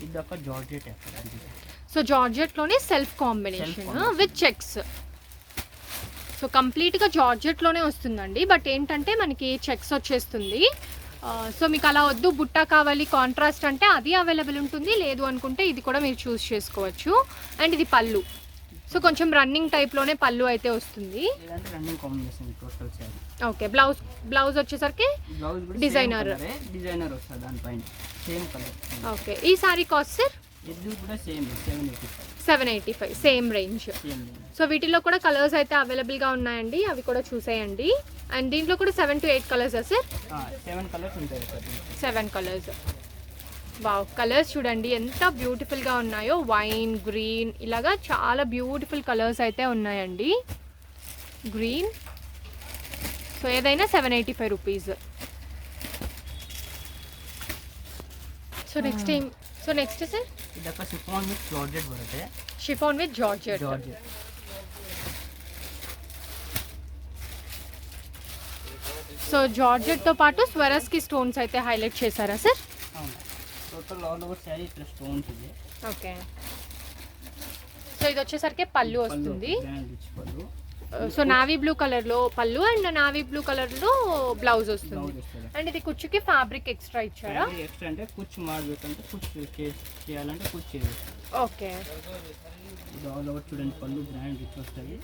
ఇది ఒక georgette. So జార్జెట్లోనే self combination with checks. So కంప్లీట్గా జార్జెట్లోనే వస్తుందండి, బట్ ఏంటంటే మనకి చెక్స్ వచ్చేస్తుంది. సో మీకు అలా వద్దు బుట్ట కావాలి కాంట్రాస్ట్ అంటే అది అవైలబుల్ ఉంటుంది, లేదు అనుకుంటే ఇది కూడా మీరు చూస్ చేసుకోవచ్చు. అండ్ ఇది పళ్ళు, సో కొంచెం రన్నింగ్ టైప్లోనే పళ్ళు అయితే వస్తుంది. ఓకే, బ్లౌజ్ వచ్చేసరికి డిజైనర్ వస్తుంది దానిపైన సేమ్ కలర్. ఓకే, ఈ సారీ కాస్ట్ సార్? ఇది కూడా సేమ్ 785 సేమ్ రేంజ్. సో వీటిలో కూడా కలర్స్ అయితే అవైలబుల్గా ఉన్నాయండి, అవి కూడా చూసేయండి. అండ్ దీంట్లో కూడా 7 to 8 కలర్సా సార్? 7 కలర్స్ ఉంటాయి. 7 కలర్స్. వావ్, కలర్స్ చూడండి ఎంత బ్యూటిఫుల్గా ఉన్నాయో. వైన్, గ్రీన్, ఇలాగా చాలా బ్యూటిఫుల్ కలర్స్ అయితే ఉన్నాయండి. గ్రీన్, సో ఏదైనా 785 rupees. So next time, so next sir ಇದಕ್ಕೆ ಶಿಫಾನ್ ವಿತ್ ಜಾರ್ಜೆಟ್ ಬರುತ್ತೆ. Chiffon with georgette. సో జార్జెట్తో పాటు స్వరస్కి స్టోన్స్ అయితే హైలైట్ చేశారా sir? Total all over sari ఇట్లా స్టోన్స్ ಇದೆ. ఓకే, సో ఇది వచ్చేసరికి పళ్ళు వస్తుంది. సో నావీ బ్లూ కలర్లో పళ్ళు అండ్ నావీ బ్లూ కలర్లో బ్లౌజ్ వస్తుంది. అండ్ ఇది కుచ్చుకి ఫ్యాబ్రిక్ ఎక్స్ట్రా ఇచ్చారా? ఎక్స్ట్రా అంటే కుచ్చు ಮಾಡಬೇಕಂತ కుచ్చు చేయాలంటే కుచ్చు చేయాలి. ఓకే, ఇది ఆల్ ఓవర్ చూడండి పళ్ళు బ్రాండ్ రిచ్ వస్తుంది.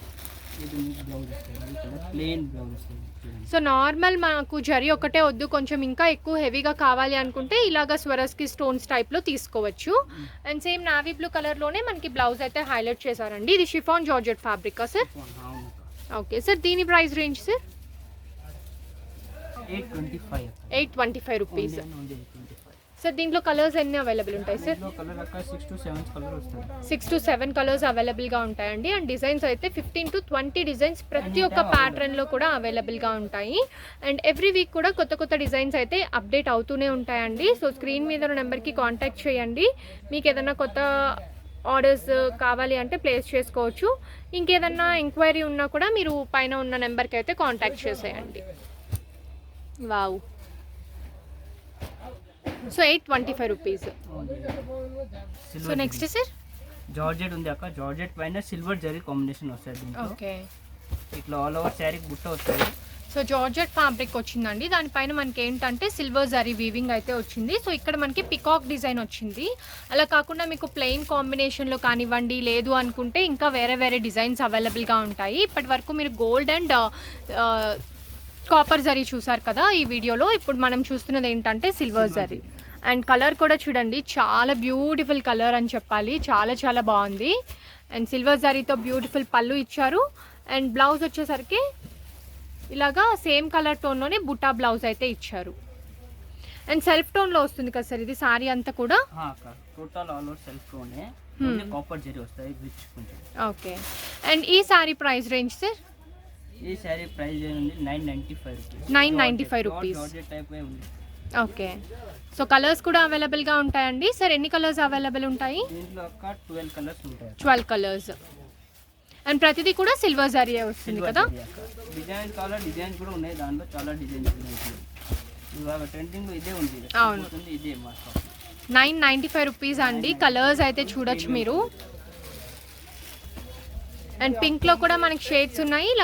ఇది బ్లౌజ్ వస్తుంది, ప్లెయిన్ బ్లౌజ్ వస్తుంది. సో నార్మల్ మాకు జరీ ఒకటే వద్దు, కొంచెం ఇంకా ఎక్కువ హెవీగా కావాలి అనుకుంటే ఇలాగా స్వరస్కి స్టోన్స్ టైప్లో తీసుకోవచ్చు. అండ్ సేమ్ నావీ బ్లూ కలర్లోనే మనకి బ్లౌజ్ అయితే హైలైట్ చేశారండి. ఇది షిఫాన్ జార్జెట్ ఫ్యాబ్రికా సార్? ఓకే సార్, దీని price range sir? 825 rupees. Sir దీంట్లో కలర్స్ ఎన్ని అవైలబుల్ ఉంటాయి సార్? 6 to 7 కలర్స్ అవైలబుల్గా ఉంటాయండి. అండ్ డిజైన్స్ అయితే 15 to 20 డిజైన్స్ ప్రతి ఒక్క ప్యాటర్న్లో కూడా అవైలబుల్గా ఉంటాయి. అండ్ ఎవ్రీ వీక్ కూడా కొత్త కొత్త డిజైన్స్ అయితే అప్డేట్ అవుతూనే ఉంటాయండి. సో స్క్రీన్ మీద ఉన్న నెంబర్కి కాంటాక్ట్ చేయండి. మీకు ఏదైనా కొత్త ఆర్డర్స్ కావాలి అంటే ప్లేస్ చేసుకోవచ్చు. ఇంకేదన్నా ఎంక్వైరీ ఉన్నా కూడా మీరు పైన ఉన్న నెంబర్కి అయితే కాంటాక్ట్ చేసేయండి. Wow, so 825 rupees. So next sir georgette ఉంది అక్క. జార్జెట్ పైన సిల్వర్ జరీ కాంబినేషన్ వస్తుంది. ఓకే, ఇట్లా ఆల్ ఓవర్ శారీ బుట్ట వస్తుంది. సో జార్జెట్ ఫ్యాబ్రిక్ వచ్చిందండి, దానిపైన మనకి ఏంటంటే సిల్వర్ జరీ వీవింగ్ అయితే వచ్చింది. సో ఇక్కడ మనకి పికాక్ డిజైన్ వచ్చింది. అలా కాకుండా మీకు ప్లెయిన్ కాంబినేషన్లో కానివ్వండి, లేదు అనుకుంటే ఇంకా వేరే వేరే డిజైన్స్ అవైలబుల్గా ఉంటాయి. ఇప్పటి వరకు మీరు గోల్డ్ అండ్ కాపర్ జరీ చూసారు కదా ఈ వీడియోలో. ఇప్పుడు మనం చూస్తున్నది ఏంటంటే సిల్వర్ జరీ. అండ్ కలర్ కూడా చూడండి, చాలా బ్యూటిఫుల్ కలర్ అని చెప్పాలి, చాలా చాలా బాగుంది. అండ్ సిల్వర్ జరీతో బ్యూటిఫుల్ పళ్ళు ఇచ్చారు. అండ్ బ్లౌజ్ వచ్చేసరికి ఇలాగా సేమ్ కలర్ టోన్లోనే బుటా బ్లౌజ్ అయితే ఇచ్చారు. అండ్ సెల్ఫ్ టోన్లో వస్తుంది కదా సార్ ఇది సారీ అంతా కూడా? టోటల్ ఆల్ ఓవర్ సెల్ఫ్ టోనే, కాపర్ జరీ వస్తాయి రిచ్ కొంచెం. ఓకే, అండ్ ఈ సారీ ప్రైస్ రేంజ్ సార్? ఈ సారీ ప్రైస్ ఏంటి? 995 రూపీస్. జార్జెట్ టైప్ ఉంది. ఓకే, సో కలర్స్ కూడా అవైలబుల్గా ఉంటాయండి. సార్ ఎన్ని కలర్స్ అవైలబుల్ ఉంటాయి? దీంట్లో ఒక 12 కలర్స్ ఉంటాయి. 12 కలర్స్. అండ్ ప్రతిదీ కూడా సిల్వర్ జరీ వస్తుంది కదా? డిజైన్ చాలా డిజైన్స్ కూడా ఉన్నాయి, దాంట్లో చాలా డిజైన్స్ ఉన్నాయి. ఇవాళ ట్రెండింగ్ ఇదే ఉంది. అవును, ఇదే 995 రూపీస్ అండి. కలర్స్ అయితే చూడొచ్చు మీరు. అండ్ పింక్లో కూడా మనకి షేడ్స్ ఉన్నాయి. ఇలా